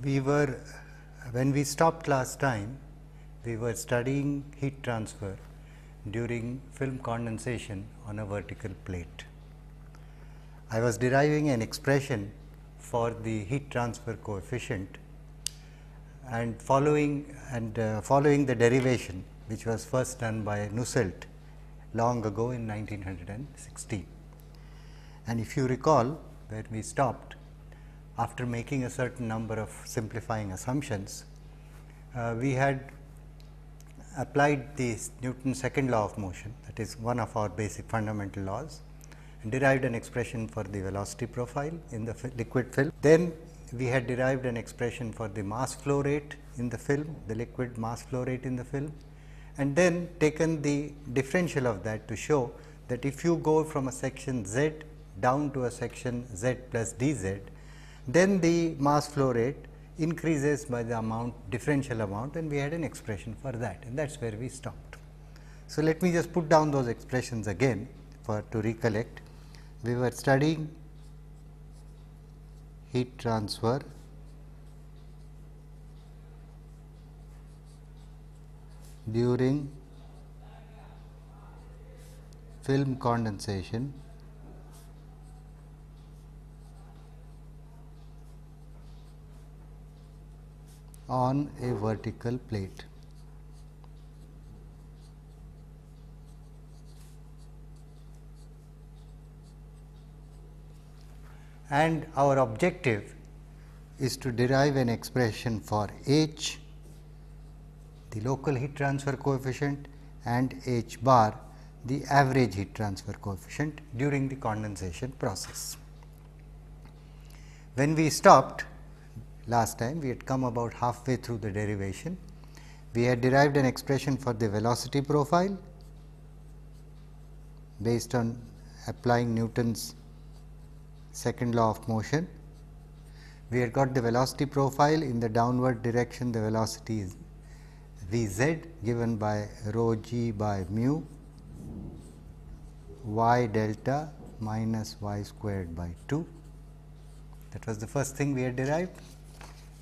We were, when we stopped last time, we were studying heat transfer during film condensation on a vertical plate. I was deriving an expression for the heat transfer coefficient and following the derivation, which was first done by Nusselt long ago in 1960. And if you recall, where we stopped, after making a certain number of simplifying assumptions, we had applied the Newton's second law of motion, that is one of our basic fundamental laws, and derived an expression for the velocity profile in the liquid film. Then we had derived an expression for the mass flow rate in the film, the liquid mass flow rate in the film, and then taken the differential of that to show that if you go from a section Z down to a section Z plus dz, then the mass flow rate increases by the differential amount, and we had an expression for that, and that is where we stopped. So, let me just put down those expressions again to recollect. We were studying heat transfer during film condensation on a vertical plate. And our objective is to derive an expression for H, the local heat transfer coefficient, and H bar, the average heat transfer coefficient during the condensation process. When we stopped last time, we had come about halfway through the derivation. We had derived an expression for the velocity profile based on applying Newton's second law of motion. We had got the velocity profile in the downward direction. The velocity is V z given by rho g by mu y delta minus y squared by 2. That was the first thing we had derived.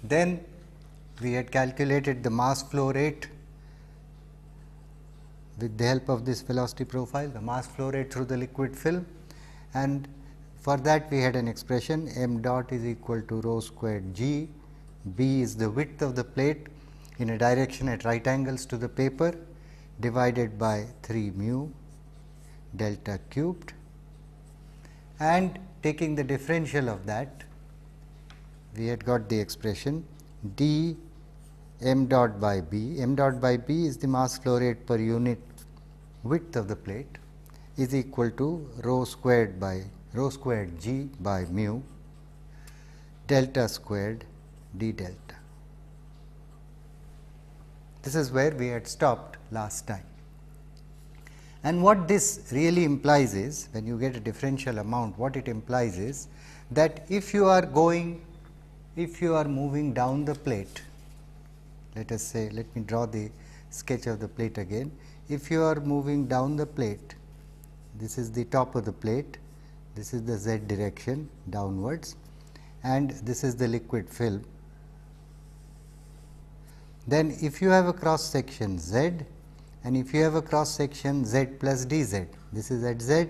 Then we had calculated the mass flow rate with the help of this velocity profile, the mass flow rate through the liquid film, and for that we had an expression m dot is equal to rho squared g, b is the width of the plate in a direction at right angles to the paper, divided by 3 mu delta cubed, and taking the differential of that, we had got the expression d m dot by b. M dot by b is the mass flow rate per unit width of the plate, is equal to rho squared g by mu delta squared d delta. This is where we had stopped last time. And what this really implies is, when you get a differential amount, what it implies is that if you are moving down the plate, let us say, let me draw the sketch of the plate again. If you are moving down the plate, this is the top of the plate, this is the z direction downwards, and this is the liquid film. Then if you have a cross section z, and if you have a cross section z plus dz, this is at z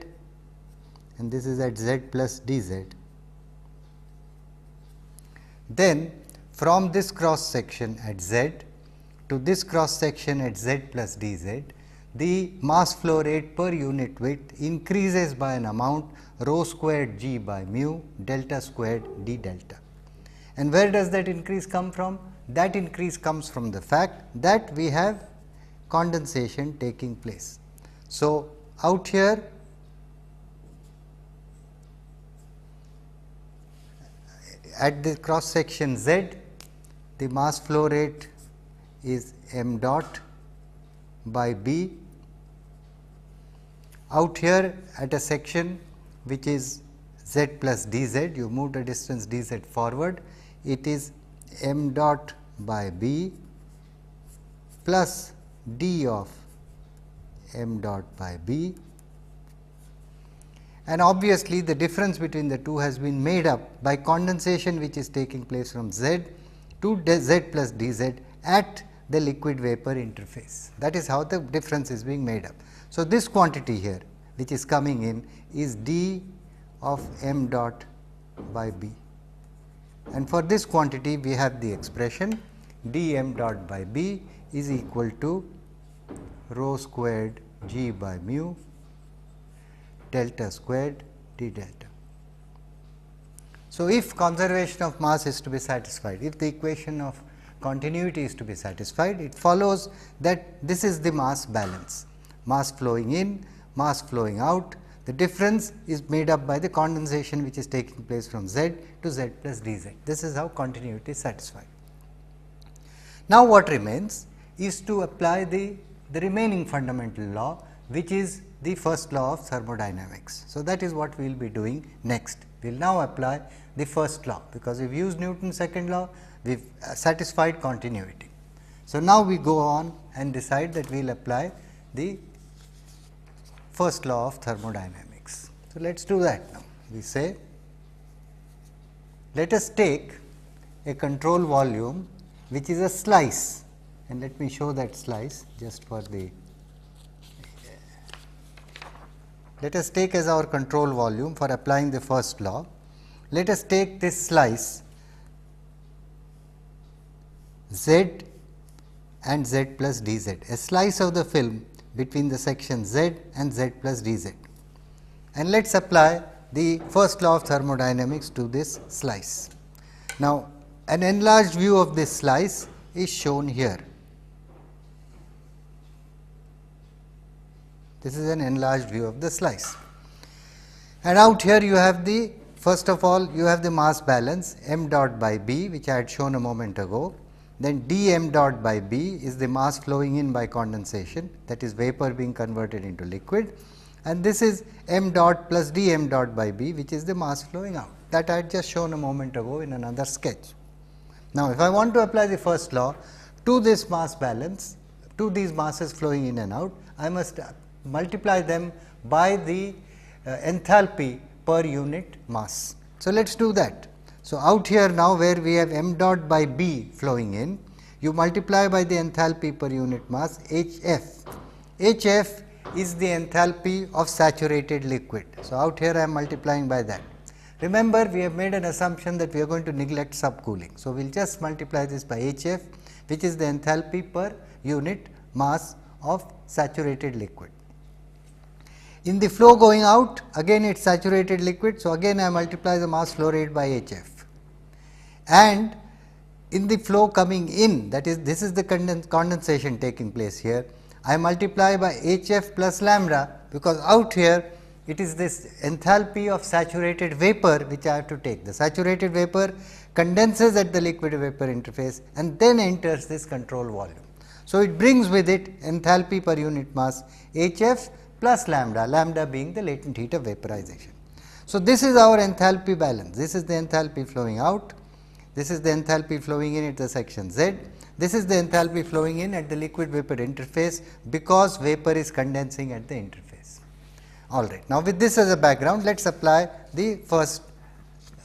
and this is at z plus dz, then from this cross section at z to this cross section at z plus dz, the mass flow rate per unit width increases by an amount rho squared g by mu delta squared d delta. And where does that increase come from? That increase comes from the fact that we have condensation taking place. So, out here at the cross section z, the mass flow rate is m dot by b. Out here at a section which is z plus dz, you move the distance dz forward, it is m dot by b plus d of m dot by b, and obviously the difference between the two has been made up by condensation which is taking place from z to Z plus dZ at the liquid vapor interface. That is how the difference is being made up. So, this quantity here which is coming in is d of m dot by b, and for this quantity we have the expression d m dot by b is equal to rho squared g by mu delta squared d delta. So, if conservation of mass is to be satisfied, if the equation of continuity is to be satisfied, it follows that this is the mass balance, mass flowing in, mass flowing out. The difference is made up by the condensation which is taking place from Z to Z plus dZ. This is how continuity is satisfied. Now, what remains is to apply the remaining fundamental law, which is the first law of thermodynamics. So, that is what we will be doing next. We will now apply the first law, because we have used Newton's second law, we have satisfied continuity. So, now we go on and decide that we will apply the first law of thermodynamics. So, let us do that now. We say, let us take a control volume which is a slice, and let me show that slice just for the, let us take as our control volume for applying the first law. Let us take this slice Z and Z plus dZ, a slice of the film between the section Z and Z plus dZ, and let us apply the first law of thermodynamics to this slice. Now, an enlarged view of this slice is shown here. This is an enlarged view of the slice, and out here you have the, first of all you have the mass balance m dot by b, which I had shown a moment ago. Then d m dot by b is the mass flowing in by condensation, that is vapor being converted into liquid, and this is m dot plus d m dot by b, which is the mass flowing out, that I had just shown a moment ago in another sketch. Now, if I want to apply the first law to this mass balance, to these masses flowing in and out, I must multiply them by the enthalpy per unit mass. So, let us do that. So, out here now where we have m dot by b flowing in, you multiply by the enthalpy per unit mass H f. H f is the enthalpy of saturated liquid. So, out here I am multiplying by that. Remember, we have made an assumption that we are going to neglect subcooling. So, we will just multiply this by H f, which is the enthalpy per unit mass of saturated liquid. In the flow going out, again it is saturated liquid. So, again I multiply the mass flow rate by H f, and in the flow coming in, that is, this is the condensation taking place here, I multiply by H f plus lambda, because out here it is this enthalpy of saturated vapor which I have to take. The saturated vapor condenses at the liquid vapor interface and then enters this control volume. So, it brings with it enthalpy per unit mass H f plus lambda, lambda being the latent heat of vaporization. So, this is our enthalpy balance. This is the enthalpy flowing out, this is the enthalpy flowing in at the section Z, this is the enthalpy flowing in at the liquid vapor interface, because vapor is condensing at the interface. All right. Now, with this as a background, let us apply the first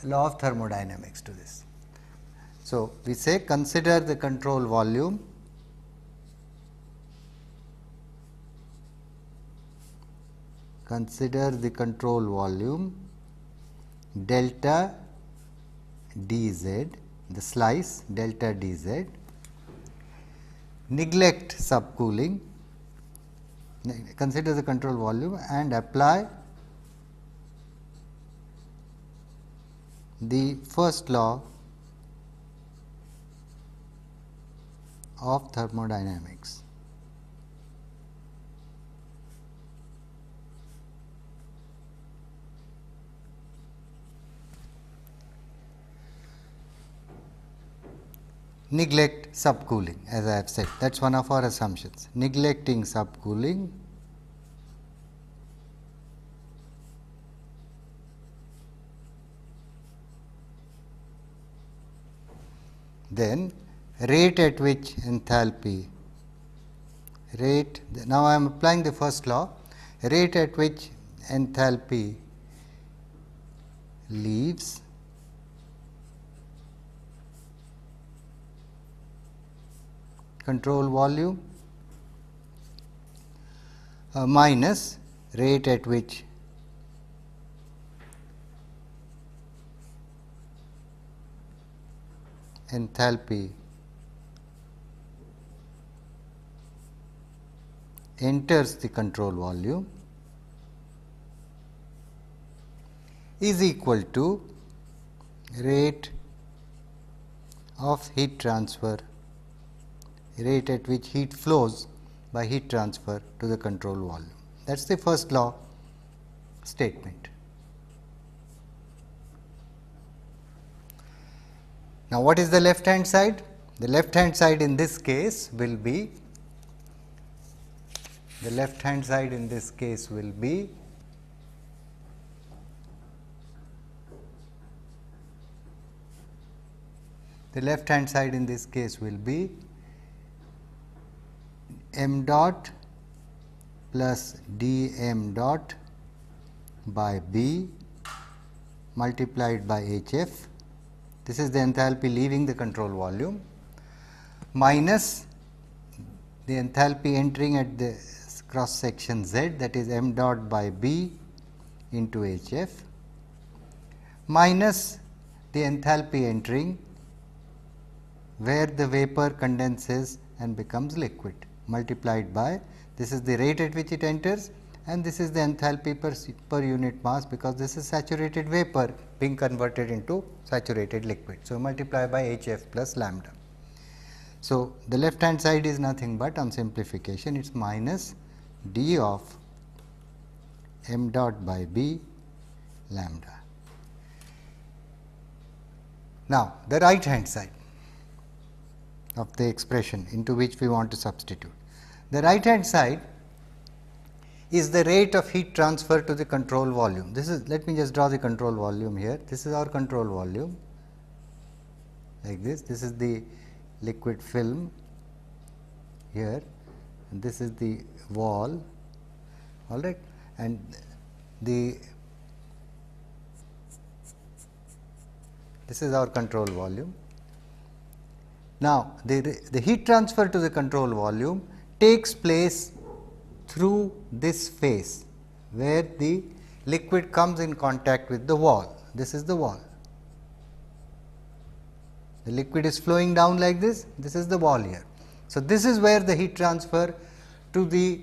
law of thermodynamics to this. So, we say consider the control volume delta dz, the slice delta dz, neglect subcooling, consider the control volume and apply the first law of thermodynamics. Neglect subcooling, as I have said, that is one of our assumptions. Neglecting subcooling, then rate at which enthalpy, now I am applying the first law, rate at which enthalpy leaves control volume minus rate at which enthalpy enters the control volume is equal to rate of heat transfer, rate at which heat flows by heat transfer to the control volume. That is the first law statement. Now, what is the left hand side? The left hand side in this case will be the left hand side in this case will be m dot plus d m dot by B multiplied by H f. This is the enthalpy leaving the control volume minus the enthalpy entering at the cross section Z, that is m dot by B into H f, minus the enthalpy entering where the vapor condenses and becomes liquid, multiplied by, this is the rate at which it enters and this is the enthalpy per unit mass, because this is saturated vapor being converted into saturated liquid. So, multiply by H f plus lambda. So, the left hand side is nothing but, on simplification, it is minus d of m dot by B lambda. Now, the right hand side of the expression into which we want to substitute. The right hand side is the rate of heat transfer to the control volume. This is, let me just draw the control volume here. This is our control volume like this. This is the liquid film here and this is the wall, all right, and this is our control volume. Now, the heat transfer to the control volume takes place through this phase where the liquid comes in contact with the wall. This is the wall. The liquid is flowing down like this, this is the wall here. So, this is where the heat transfer to the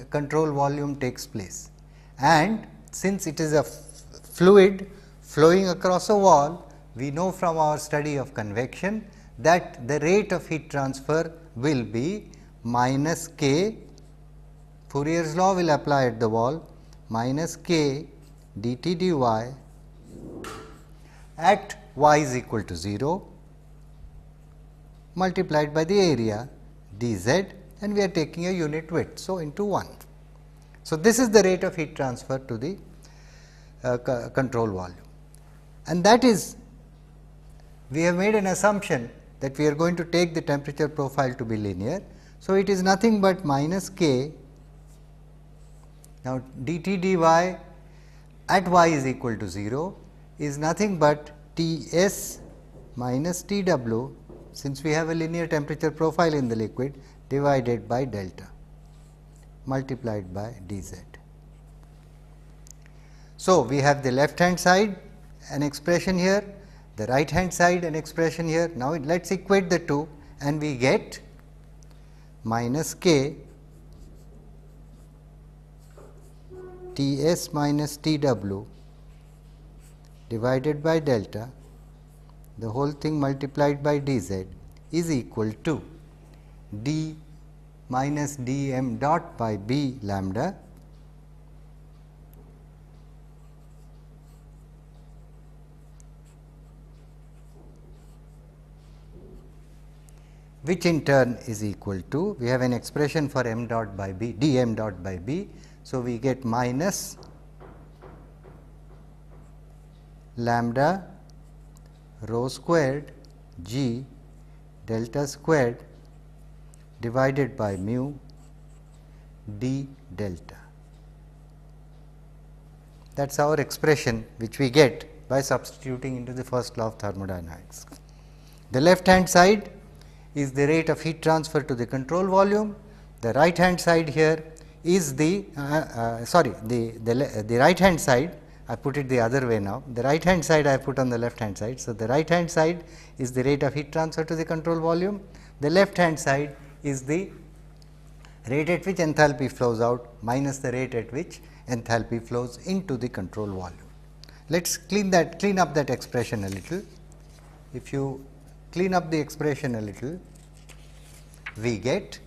control volume takes place, and since it is a fluid flowing across a wall, we know from our study of convection that the rate of heat transfer will be minus k, Fourier's law will apply at the wall, minus k dt dy at y is equal to 0 multiplied by the area dz, and we are taking a unit width. So, into 1. So, this is the rate of heat transfer to the control volume, and that is, we have made an assumption that we are going to take the temperature profile to be linear. So, it is nothing but minus k. Now, dt dy at y is equal to 0 is nothing but T s minus T w, since we have a linear temperature profile in the liquid, divided by delta multiplied by dz. So, we have the left hand side an expression here, the right hand side an expression here. Now, let us equate the two and we get minus k T s minus T w divided by delta, the whole thing multiplied by dz is equal to d minus d m dot by B lambda which in turn is equal to, we have an expression for m dot by B, d m dot by B. So, we get minus lambda rho squared g delta squared divided by mu d delta. That is our expression which we get by substituting into the first law of thermodynamics. The left hand side is the rate of heat transfer to the control volume. The right hand side here is the right hand side, I put it the other way now, the right hand side I put on the left hand side. So, the right hand side is the rate of heat transfer to the control volume, the left hand side is the rate at which enthalpy flows out minus the rate at which enthalpy flows into the control volume. Let us clean up that expression a little. If you clean up the expression a little, we get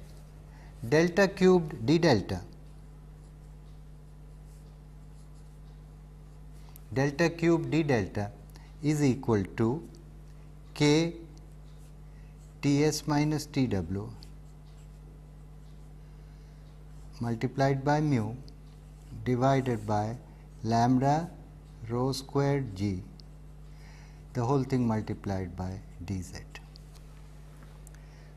delta cubed d delta. Delta cube d delta is equal to k T s minus T w multiplied by mu divided by lambda rho squared g, the whole thing multiplied by d z.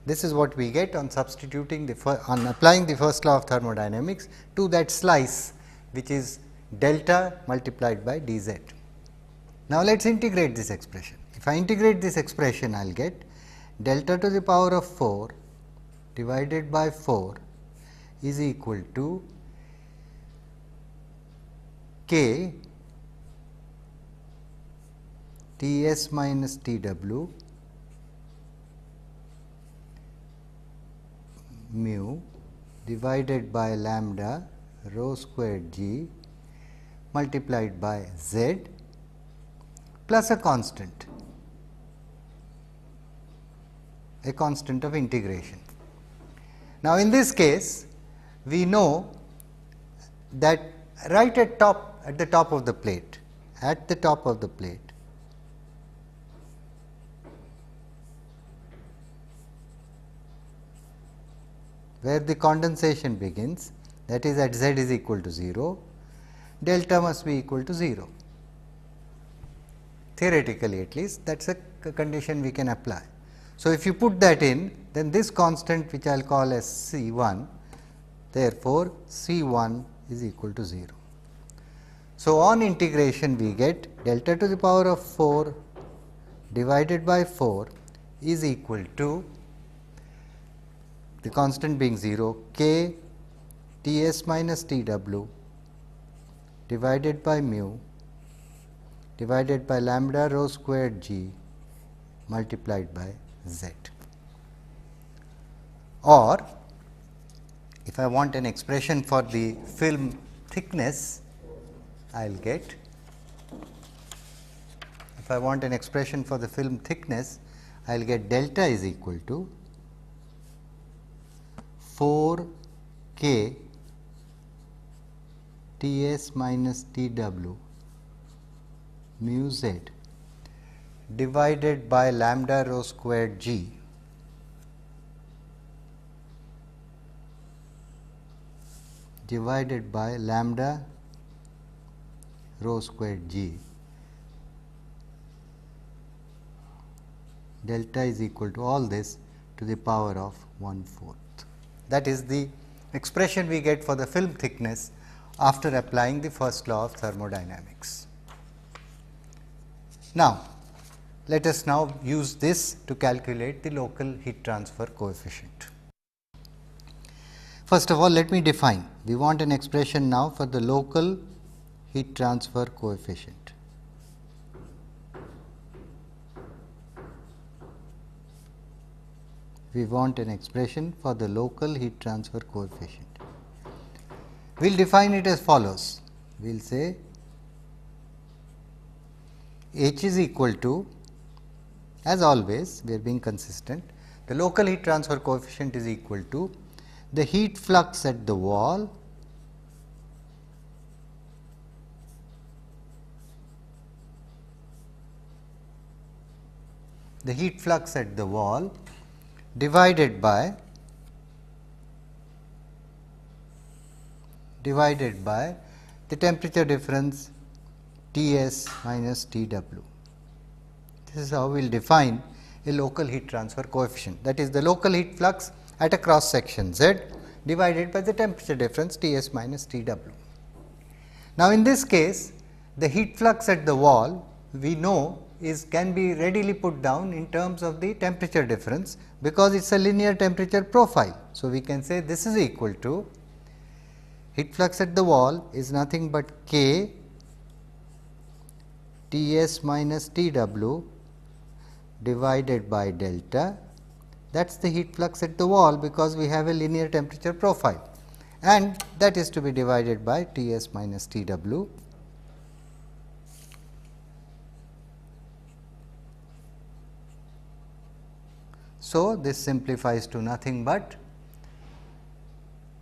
This is what we get on substituting on applying the first law of thermodynamics to that slice, which is delta multiplied by d z. Now, let us integrate this expression. If I integrate this expression, I will get delta to the power of 4 divided by 4 is equal to k T s minus T w mu divided by lambda rho squared g multiplied by z plus a constant of integration. Now, in this case we know that right at the top of the plate, where the condensation begins, that is at z is equal to 0, delta must be equal to 0. Theoretically, at least that is a condition we can apply. So, if you put that in, then this constant which I will call as C 1, therefore, C 1 is equal to 0. So, on integration we get delta to the power of 4 divided by 4 is equal to, the constant being 0, k T s minus T w divided by mu divided by lambda rho squared g multiplied by z. Or if I want an expression for the film thickness, I will get, if I want an expression for the film thickness, I will get delta is equal to 4 k T s minus T w mu z divided by lambda rho squared g divided by lambda rho squared g, delta is equal to all this to the power of 1/4. That is the expression we get for the film thickness after applying the first law of thermodynamics. Now, let us now use this to calculate the local heat transfer coefficient. First of all, let me define. We want an expression now for the local heat transfer coefficient. We want an expression for the local heat transfer coefficient. We will define it as follows. We will say H is equal to, as always we are being consistent, the local heat transfer coefficient is equal to the heat flux at the wall divided by the temperature difference T s minus T w. This is how we will define a local heat transfer coefficient, that is the local heat flux at a cross section Z divided by the temperature difference T s minus T w. Now, in this case the heat flux at the wall we know can be readily put down in terms of the temperature difference, because it is a linear temperature profile. So, we can say this is equal to heat flux at the wall is nothing but K T s minus T w divided by delta. That is the heat flux at the wall, because we have a linear temperature profile, and that is to be divided by T s minus T w. So, this simplifies to nothing but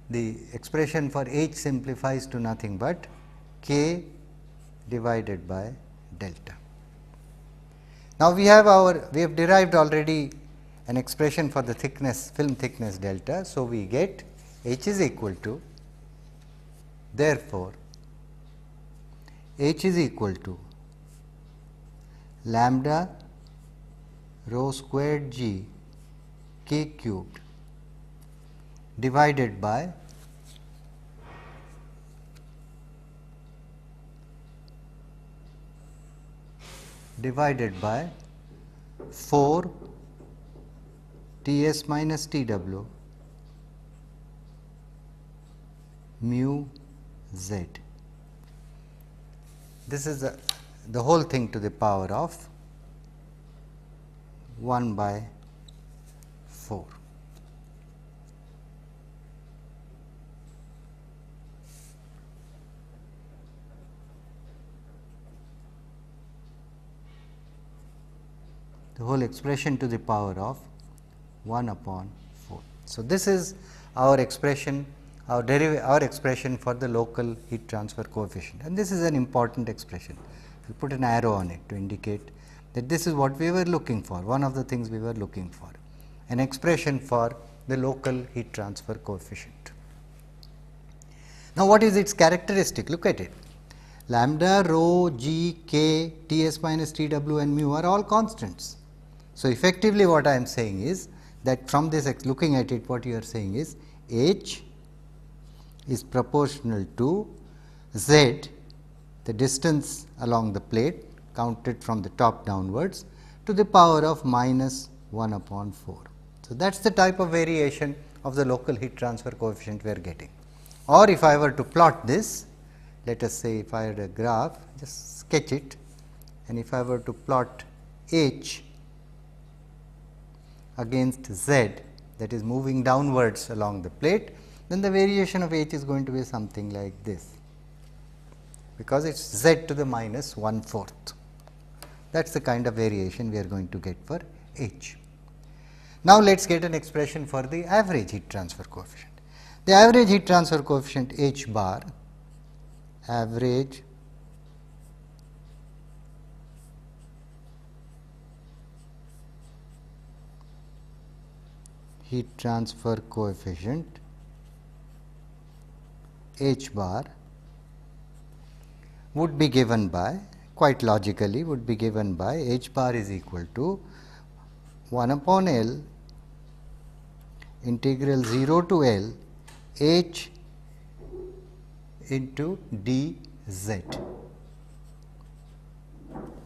the expression for H simplifies to nothing but K divided by delta. Now, we have derived already an expression for the thickness, film thickness delta. So, we get H is equal to, therefore, H is equal to lambda rho squared g K cubed divided by divided by 4 T s minus T w mu z. This is the whole thing to the power of 1 by 4. The whole expression to the power of 1 upon 4. So, this is our expression, our expression for the local heat transfer coefficient, and this is an important expression. I will put an arrow on it to indicate that this is what we were looking for, one of the things we were looking for, an expression for the local heat transfer coefficient. Now, what is its characteristic? Look at it. Lambda, rho, g, k, T s minus T w and mu are all constants. So, effectively what I am saying is that from this looking at it, what you are saying is H is proportional to Z, the distance along the plate counted from the top downwards, to the power of minus 1 upon 4. So, that is the type of variation of the local heat transfer coefficient we are getting. Or if I were to plot this, let us say if I had a graph, just sketch it, and if I were to plot H against Z, that is moving downwards along the plate, then the variation of H is going to be something like this, because it is Z to the minus 1/4. That is the kind of variation we are going to get for H. Now, let us get an expression for the average heat transfer coefficient. The average heat transfer coefficient H bar, average heat transfer coefficient H bar would be given by, quite logically would be given by H bar is equal to 1 upon L integral 0 to L H into d z.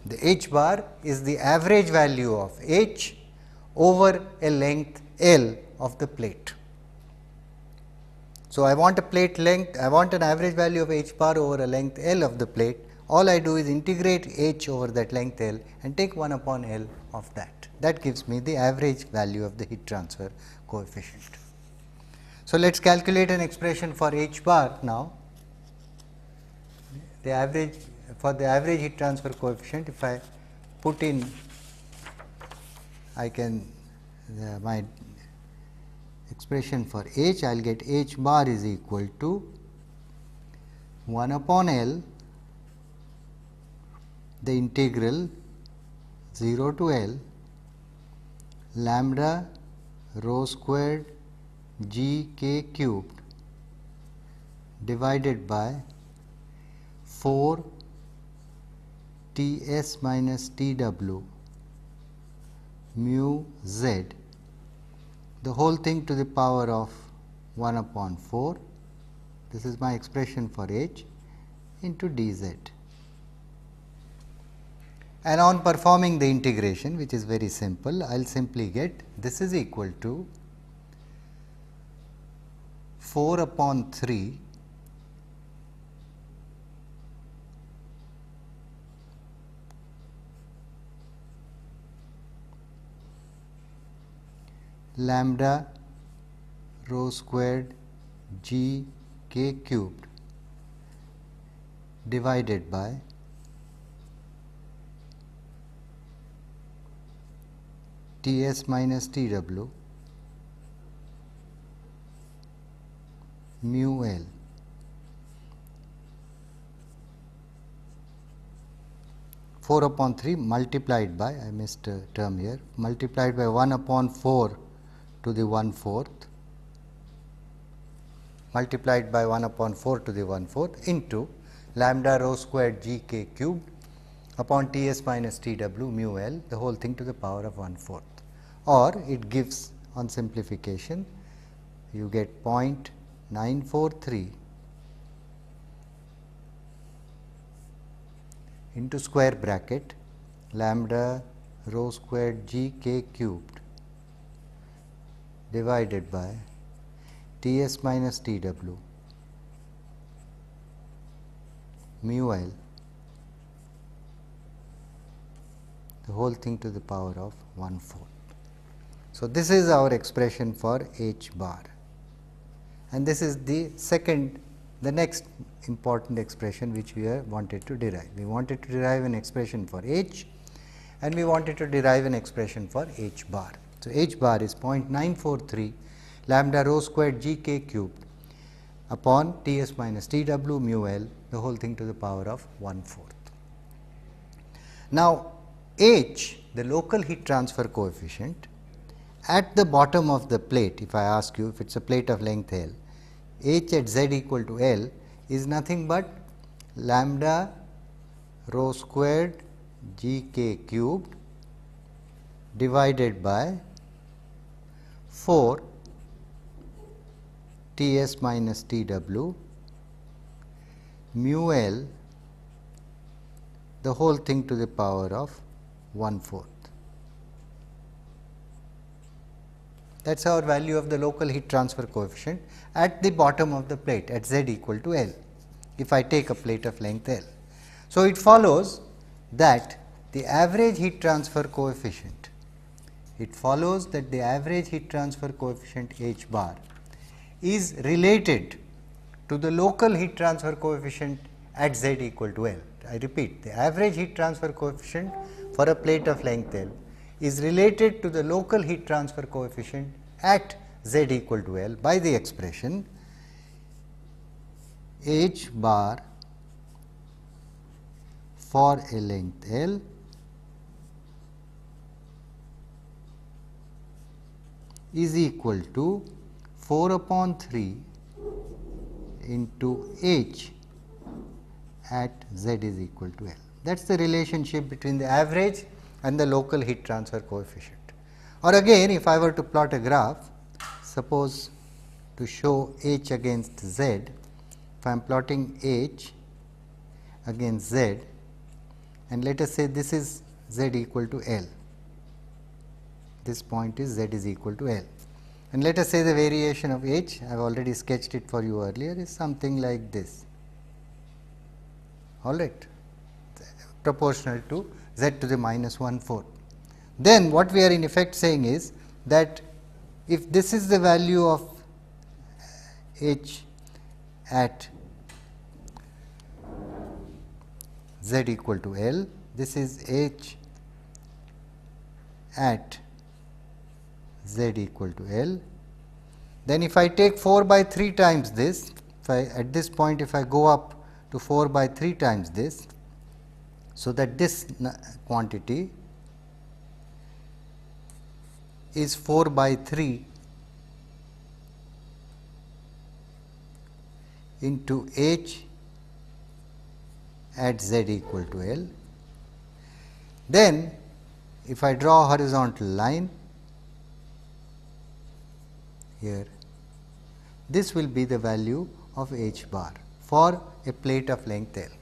The H bar is the average value of H over a length L of the plate. So, I want a plate length, I want an average value of H bar over a length L of the plate. All I do is integrate H over that length L and take 1 upon L of that. That gives me the average value of the heat transfer coefficient. So, let us calculate an expression for H bar now. The average, for the average heat transfer coefficient, if I put in, I can my expression for H, I will get H bar is equal to 1 upon L, the integral 0 to L lambda rho squared g k cubed divided by 4 T s minus T w mu z, the whole thing to the power of 1 upon 4. This is my expression for H into d z. and on performing the integration, which is very simple, I will simply get this is equal to 4 upon 3 lambda rho squared g k cubed divided by T s minus T w mu L. Four upon 3 multiplied by, I missed a term here, multiplied by 1 upon 4 to the 1/4, multiplied by 1 upon 4 to the 1/4 into lambda rho squared g k cubed upon T s minus T w mu L, the whole thing to the power of 1/4, or it gives on simplification you get 0.943 into square bracket lambda rho squared g k cubed divided by T s minus T w mu L, the whole thing to the power of 1/4. So, this is our expression for h bar, and this is the next important expression which we wanted to derive. We wanted to derive an expression for h and we wanted to derive an expression for h bar. So, h bar is 0.943 lambda rho squared g k cubed upon T s minus T w mu L, the whole thing to the power of 1/4. Now, h, the local heat transfer coefficient at the bottom of the plate, if I ask you if it is a plate of length L, h at z equal to L is nothing but lambda rho squared g k cubed divided by 4 T s minus T w mu L, the whole thing to the power of 1/4. That is our value of the local heat transfer coefficient at the bottom of the plate at z equal to L, if I take a plate of length L. So, it follows that the average heat transfer coefficient, h bar is related to the local heat transfer coefficient at z equal to L. I repeat, the average heat transfer coefficient for a plate of length L is related to the local heat transfer coefficient at z equal to L by the expression h bar for a length L is equal to 4 upon 3 into h at z is equal to L. That is the relationship between the average and the local heat transfer coefficient. Or again, if I were to plot a graph, suppose to show h against z, if I am plotting h against z, and let us say this is z equal to L, this point is z is equal to L, and let us say the variation of h, I have already sketched it for you earlier, is something like this, all right, proportional to z to the minus 1/4. Then what we are in effect saying is that if this is the value of h at z equal to L, this is h at z equal to L, then if I take 4 by 3 times this, if I at this point if I go up to 4 by 3 times this, so that this quantity is 4 by 3 into h at z equal to L. Then if I draw a horizontal line here, this will be the value of h bar for a plate of length L.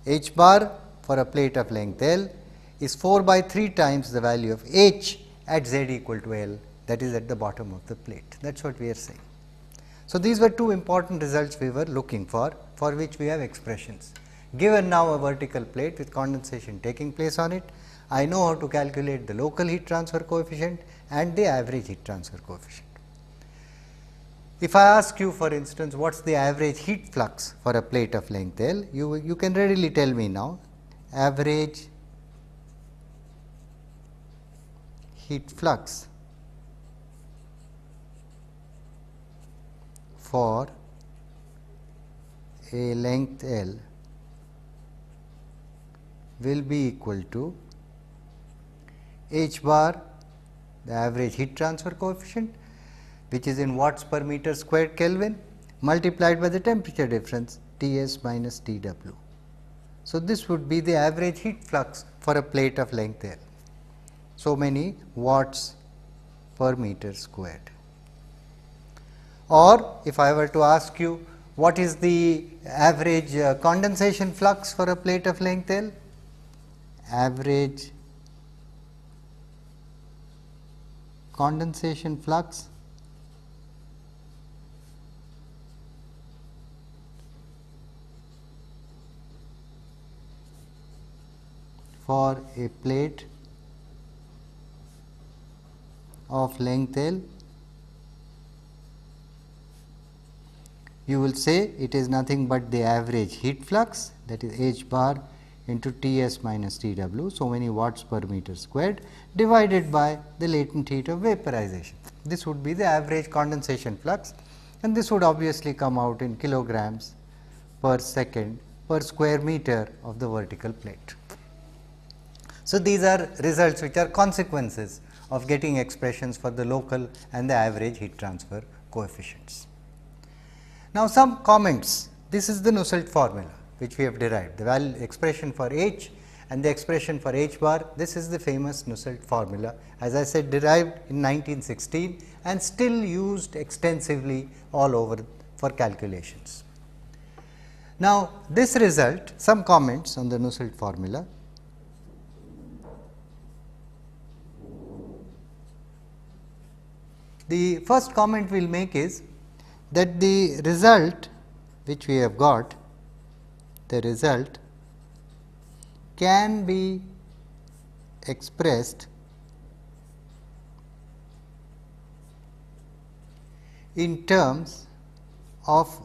H bar for a plate of length L is 4 by 3 times the value of h at z equal to L, that is at the bottom of the plate. That is what we are saying. So, these were two important results we were looking for which we have expressions. Given now a vertical plate with condensation taking place on it, I know how to calculate the local heat transfer coefficient and the average heat transfer coefficient. If I ask you, for instance, what is the average heat flux for a plate of length L, you can readily tell me now. Average heat flux for a length L will be equal to h bar, the average heat transfer coefficient, which is in watts per meter squared Kelvin, multiplied by the temperature difference T s minus T w. So, this would be the average heat flux for a plate of length L. So many watts per meter squared. Or if I were to ask you what is the average condensation flux for a plate of length L, average condensation flux for a plate of length L, you will say it is nothing but the average heat flux, that is h bar into T s minus T w, so many watts per meter squared, divided by the latent heat of vaporization. This would be the average condensation flux, and this would obviously come out in kilograms per second per square meter of the vertical plate. So, these are results which are consequences of getting expressions for the local and the average heat transfer coefficients. Now, some comments. This is the Nusselt formula which we have derived, the value expression for h and the expression for h bar. This is the famous Nusselt formula, as I said, derived in 1916 and still used extensively all over for calculations. Now, this result, some comments on the Nusselt formula. The first comment we will make is that the result which we have got, the result can be expressed in terms of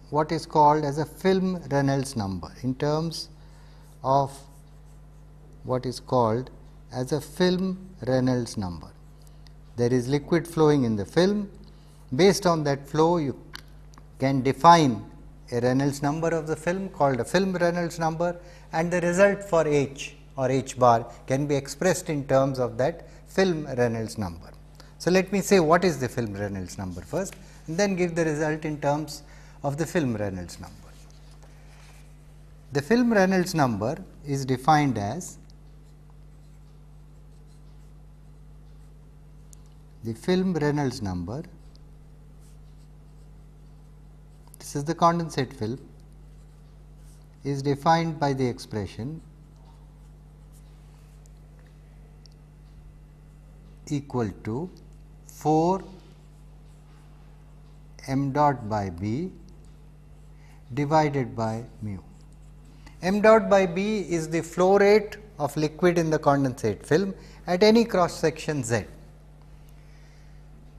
what is called as a film Reynolds number, in terms of what is called as a film Reynolds number. There is liquid flowing in the film. Based on that flow, you can define a Reynolds number of the film called a film Reynolds number, and the result for h or h bar can be expressed in terms of that film Reynolds number. So, let me say what is the film Reynolds number first, and then give the result in terms of the film Reynolds number. The film Reynolds number is defined as the film Reynolds number, this is the condensate film, is defined by the expression equal to 4 m dot by b divided by mu. M dot by b is the flow rate of liquid in the condensate film at any cross section z,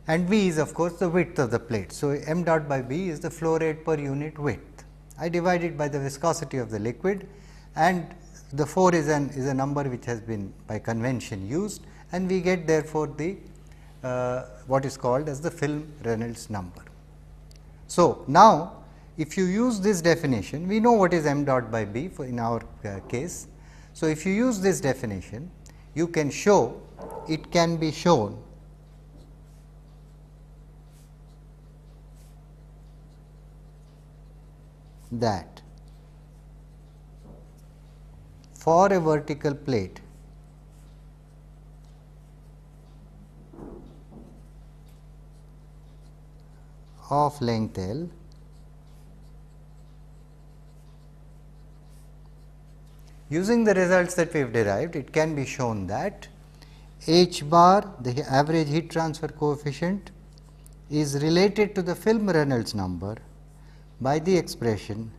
and b is of course the width of the plate. So, m dot by b is the flow rate per unit width. I divide it by the viscosity of the liquid, and the 4 is a number which has been by convention used, and we get therefore the what is called as the film Reynolds number. So, now if you use this definition, we know what is m dot by b for in our case. So, if you use this definition, you can show, it can be shown that for a vertical plate of length L, Using the results that we have derived, it can be shown that H bar, the average heat transfer coefficient, is related to the film Reynolds number by the expression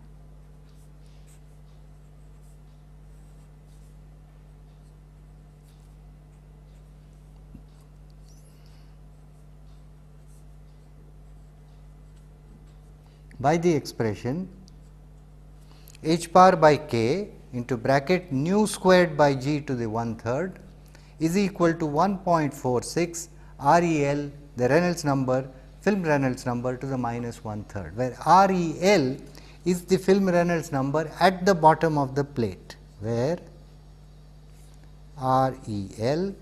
H bar by K into bracket nu squared by G to the 1/3 is equal to 1.46 REL, the Reynolds number, film Reynolds number to the minus 1/3, where REL is the film Reynolds number at the bottom of the plate, where REL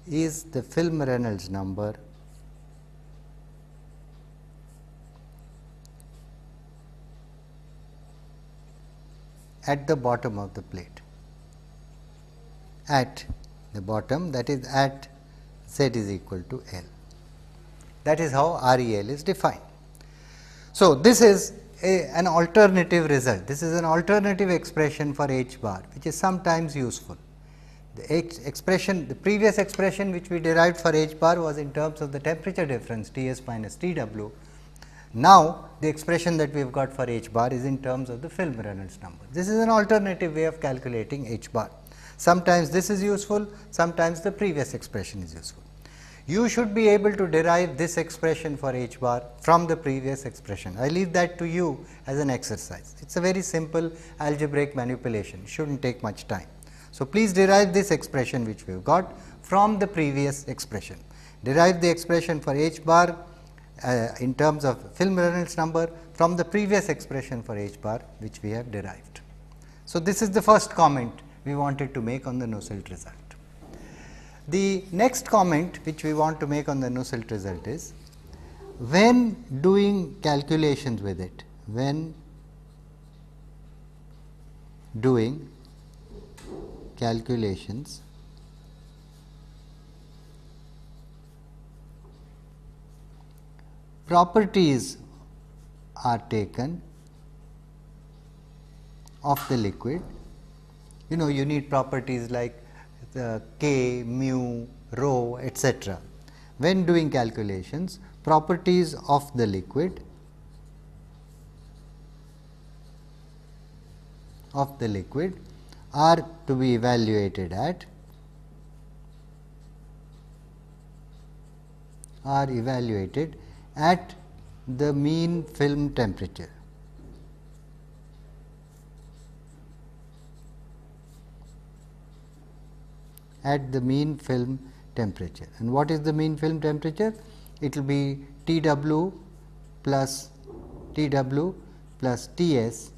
is the film Reynolds number at the bottom of the plate, at the bottom, that is at Z is equal to L. That is how REL is defined. So, this is an alternative result. This is an alternative expression for H bar, which is sometimes useful. The previous expression which we derived for H bar was in terms of the temperature difference T s minus T w. Now, the expression that we have got for H bar is in terms of the film Reynolds number. This is an alternative way of calculating H bar. Sometimes this is useful, sometimes the previous expression is useful. You should be able to derive this expression for H bar from the previous expression. I leave that to you as an exercise. It is a very simple algebraic manipulation, should not take much time. So, please derive this expression which we have got from the previous expression. Derive the expression for H bar in terms of film Reynolds number from the previous expression for H bar which we have derived. So, this is the first comment we wanted to make on the Nusselt result. The next comment which we want to make on the Nusselt result is, when doing calculations with it, when doing calculations properties are taken of the liquid. You need properties like K, mu, rho, etc. When doing calculations, properties of the liquid are to be evaluated at the mean film temperature. At the mean film temperature. And what is the mean film temperature? It will be T w plus T s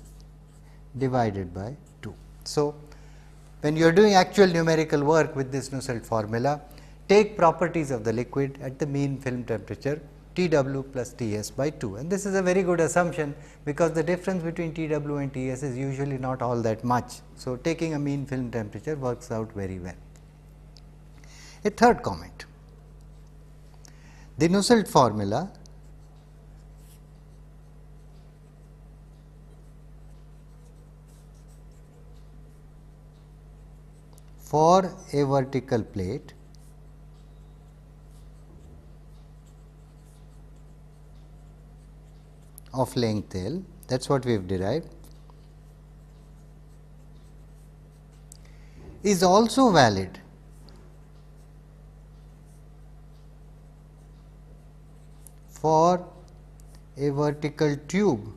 divided by 2. So, when you are doing actual numerical work with this Nusselt formula, take properties of the liquid at the mean film temperature T w plus T s by 2, and this is a very good assumption, because the difference between T w and T s is usually not all that much. So, taking a mean film temperature works out very well. A third comment: the Nusselt formula for a vertical plate of length L, that is what we have derived, is also valid for a vertical tube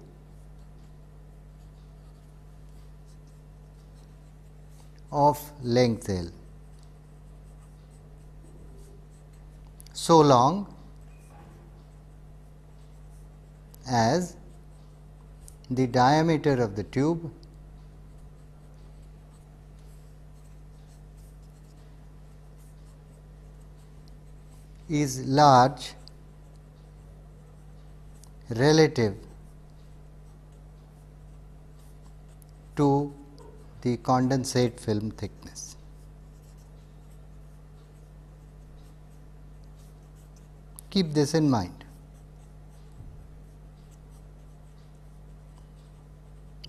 of length L, so long as the diameter of the tube is large relative to the condensate film thickness. Keep this in mind.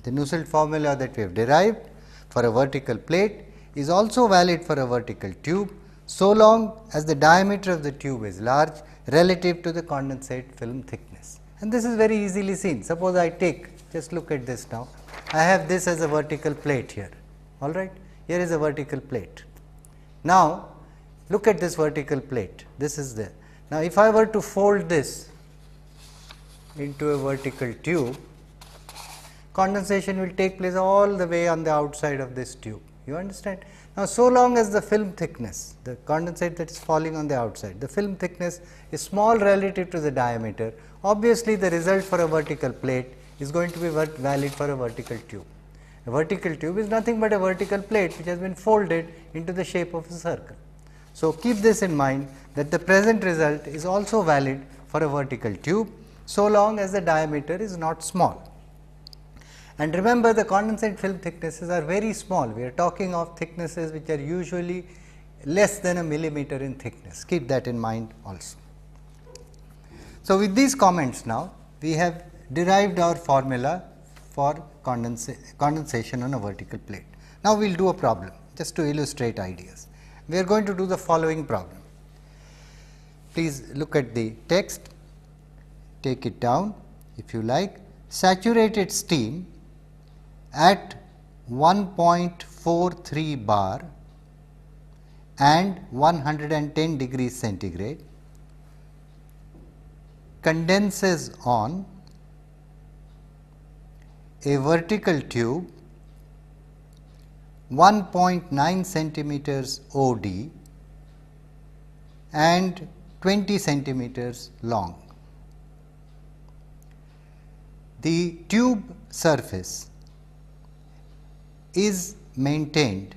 The Nusselt formula that we have derived for a vertical plate is also valid for a vertical tube, so long as the diameter of the tube is large relative to the condensate film thickness. And this is very easily seen. Suppose I take, just look at this now, I have this as a vertical plate here, all right. Here is a vertical plate. Now, look at this vertical plate, this is there. Now, if I were to fold this into a vertical tube, condensation will take place all the way on the outside of this tube, you understand. Now, so long as the film thickness, the condensate that is falling on the outside, the film thickness is small relative to the diameter, obviously, the result for a vertical plate is going to be valid for a vertical tube. A vertical tube is nothing but a vertical plate which has been folded into the shape of a circle. So, keep this in mind that the present result is also valid for a vertical tube, so long as the diameter is not small. And remember, the condensate film thicknesses are very small. We are talking of thicknesses which are usually less than a millimeter in thickness. Keep that in mind also. So, with these comments now, we have derived our formula for condensation on a vertical plate. Now, we will do a problem just to illustrate ideas. We are going to do the following problem. Please look at the text, take it down if you like. Saturated steam at 1.43 bar and 110 degrees centigrade condenses on a vertical tube 1.9 centimeters OD and 20 centimeters long. The tube surface is maintained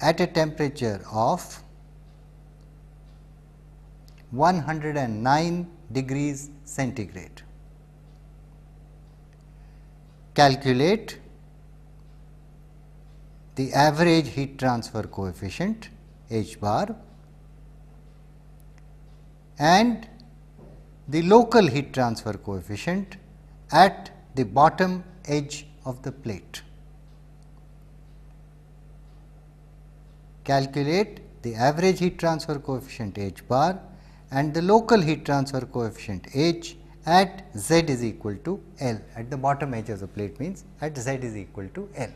at a temperature of 109 degrees centigrade. Calculate the average heat transfer coefficient H bar and the local heat transfer coefficient at the bottom edge of the plate. Calculate the average heat transfer coefficient H bar and the local heat transfer coefficient H at Z is equal to L, at the bottom edge of the plate means at Z is equal to L.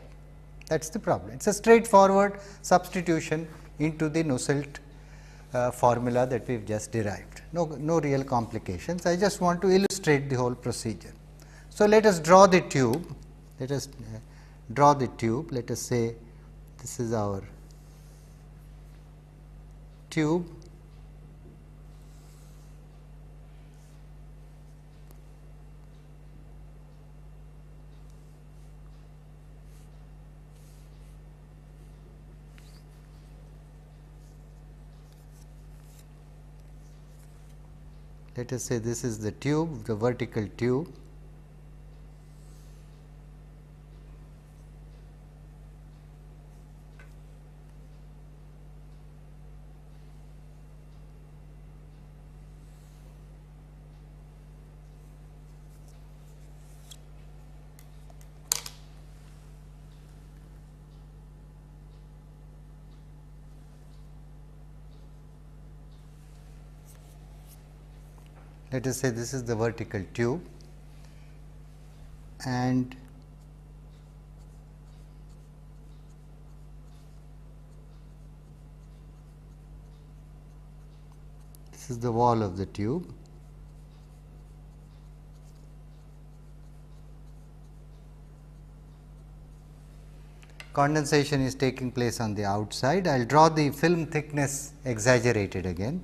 That is the problem. It is a straightforward substitution into the Nusselt formula that we have just derived. No real complications. I just want to illustrate the whole procedure. So, let us draw the tube. Let us draw the tube. Let us say this is our tube. Let us say this is the tube, the vertical tube. Let us say this is the vertical tube and this is the wall of the tube. Condensation is taking place on the outside. I will draw the film thickness exaggerated again.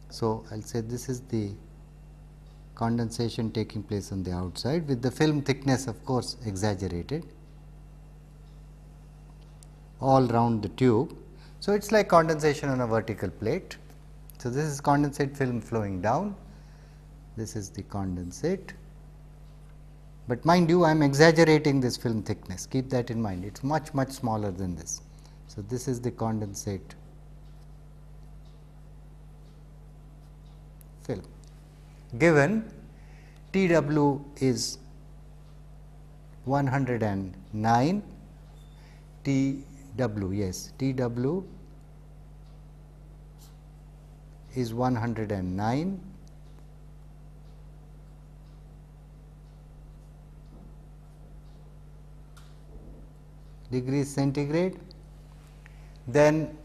So, I will say this is the condensation taking place on the outside with the film thickness of course exaggerated all round the tube. So, it is like condensation on a vertical plate. So, this is condensate film flowing down, this is the condensate, but mind you I am exaggerating this film thickness, keep that in mind, it is much smaller than this. So, this is the condensate film. Given T W is 109 T W, yes, T W is 109 degrees centigrade. Then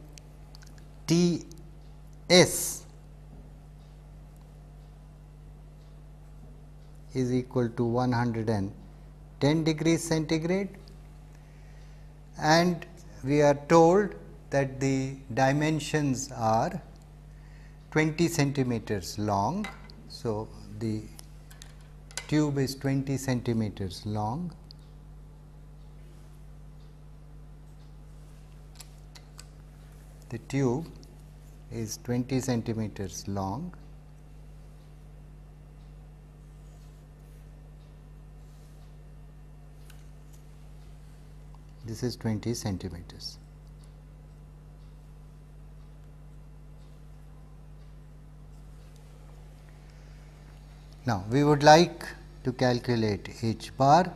T S is equal to 110 degrees centigrade, and we are told that the dimensions are 20 centimeters long. So, the tube is 20 centimeters long. The tube is 20 centimeters long. This is 20 centimeters. Now, we would like to calculate h bar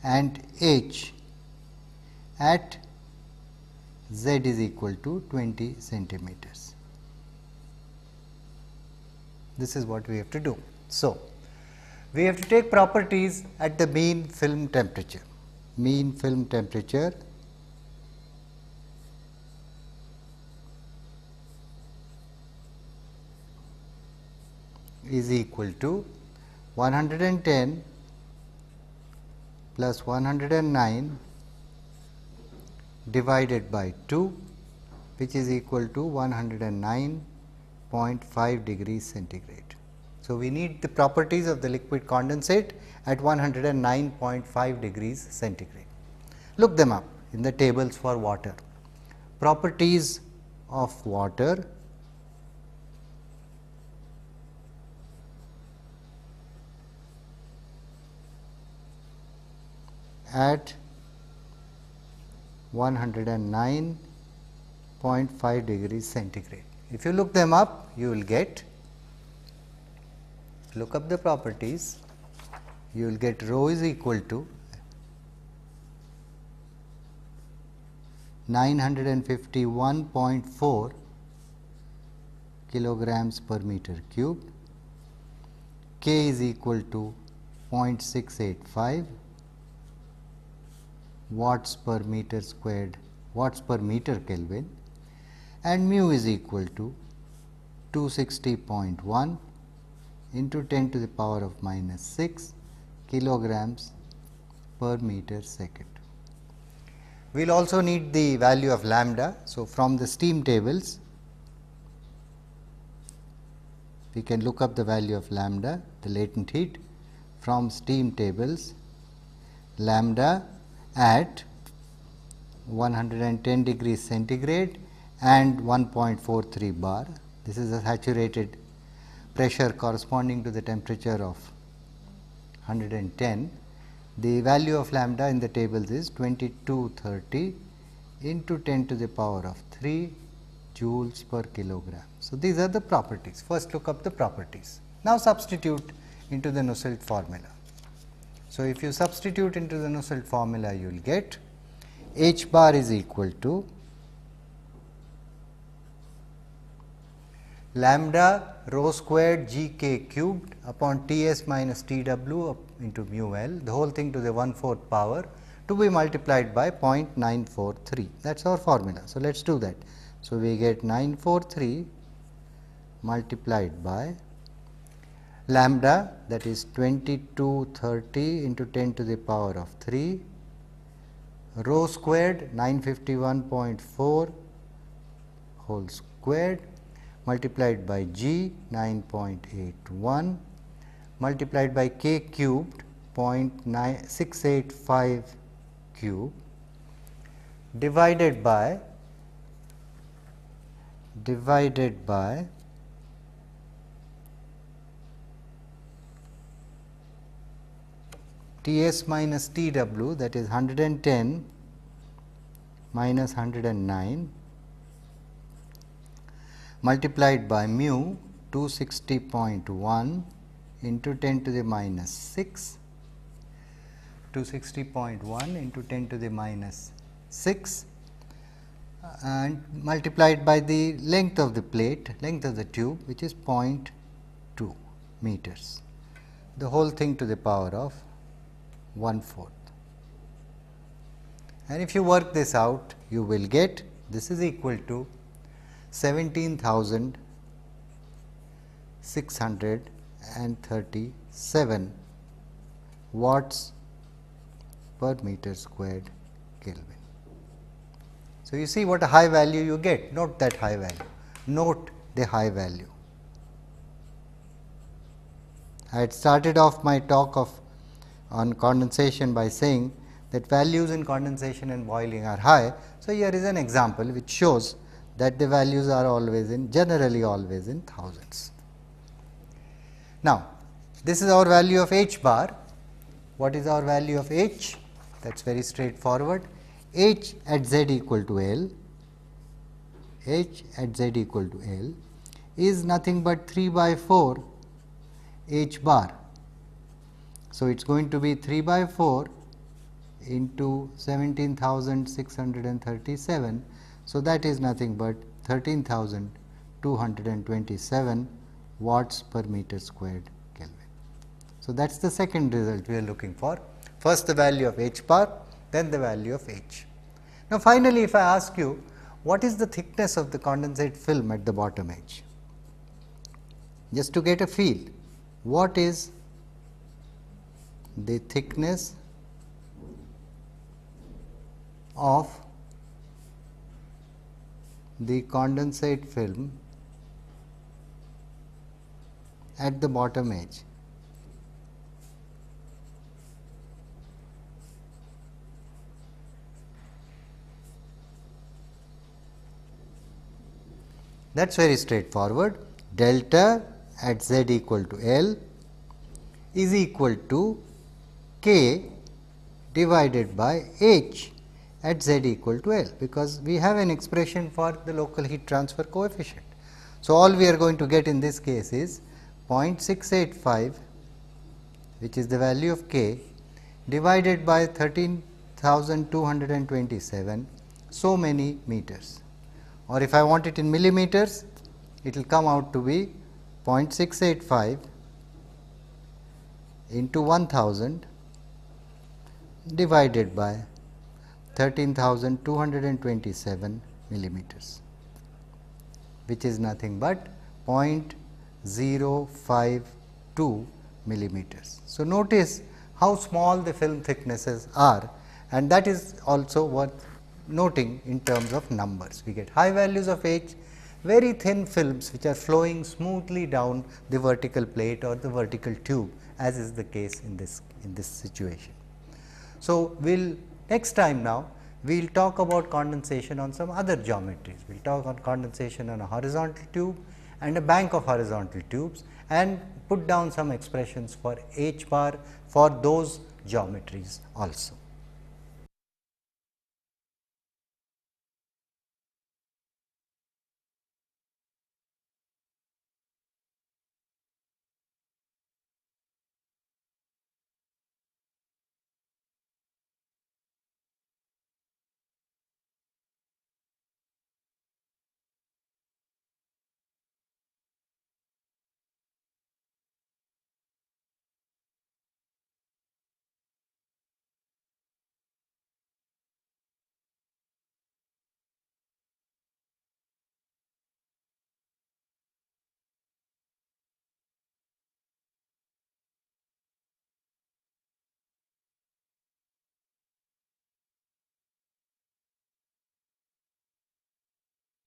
and h at z is equal to 20 centimeters. This is what we have to do. So, we have to take properties at the mean film temperature. Mean film temperature is equal to 110 plus 109 divided by 2, which is equal to 109.5 degrees centigrade. So, we need the properties of the liquid condensate at 109.5 degrees centigrade. Look them up in the tables for water. Properties of water at 109.5 degrees centigrade. If you look them up, you will get, look up the properties, you will get rho is equal to 951.4 kilograms per meter cube, K is equal to 0.685 watts per meter squared, watts per meter Kelvin, and mu is equal to 260.1 into 10 to the power of minus 6 kilograms per meter second. We will also need the value of lambda. So, from the steam tables, we can look up the value of lambda, the latent heat from steam tables. Lambda at 110 degrees centigrade and 1.43 bar. This is a saturated pressure corresponding to the temperature of 110. The value of lambda in the tables is 2230 into 10 to the power of 3 joules per kilogram. So, these are the properties. First look up the properties. Now, substitute into the Nusselt formula. So, if you substitute into the Nusselt formula, you will get h bar is equal to lambda rho squared g k cubed upon T s minus T w into mu L, the whole thing to the 1/4 power to be multiplied by 0.943. That is our formula. So, let us do that. So, we get 943 multiplied by lambda, that is 2230 into 10 to the power of 3, rho squared 951.4 whole squared multiplied by g 9.81 multiplied by k cubed 0.685 cube divided by T s minus T w, that is 110 minus 109 multiplied by mu 260.1 into 10 to the minus 6 260.1 into 10 to the minus 6 and multiplied by the length of the plate, length of the tube, which is 0.2 meters. The whole thing to the power of 1/4. And if you work this out, you will get this is equal to 17,637 watts per meter squared Kelvin. So, you see what a high value you get. Note that high value, note the high value. I had started off my talk on condensation by saying that values in condensation and boiling are high. So, here is an example which shows that the values are generally always in thousands. Now, this is our value of h bar. What is our value of h? That is very straightforward. H at z equal to L, h at z equal to L is nothing but 3/4 h bar. So, it is going to be 3/4 into 17,637. So, that is nothing but 13,227 watts per meter squared Kelvin. So, that is the second result we are looking for. First the value of h bar, then the value of h. Now, finally, if I ask you what is the thickness of the condensate film at the bottom edge, just to get a feel, what is the thickness of the condensate film at the bottom edge? That is very straightforward. Delta at z equal to L is equal to K divided by H at z equal to L, because we have an expression for the local heat transfer coefficient. So, all we are going to get in this case is 0.685, which is the value of K, divided by 13,227 so many meters, or if I want it in millimeters, it will come out to be 0.685 into 1000 divided by 13,227 millimeters, which is nothing but 0.052 millimeters. So, notice how small the film thicknesses are, and that is also worth noting in terms of numbers. We get high values of H, very thin films which are flowing smoothly down the vertical plate or the vertical tube, as is the case in this situation. So, we will next time now we will talk about condensation on some other geometries. We will talk on condensation on a horizontal tube and a bank of horizontal tubes, and put down some expressions for h bar for those geometries also.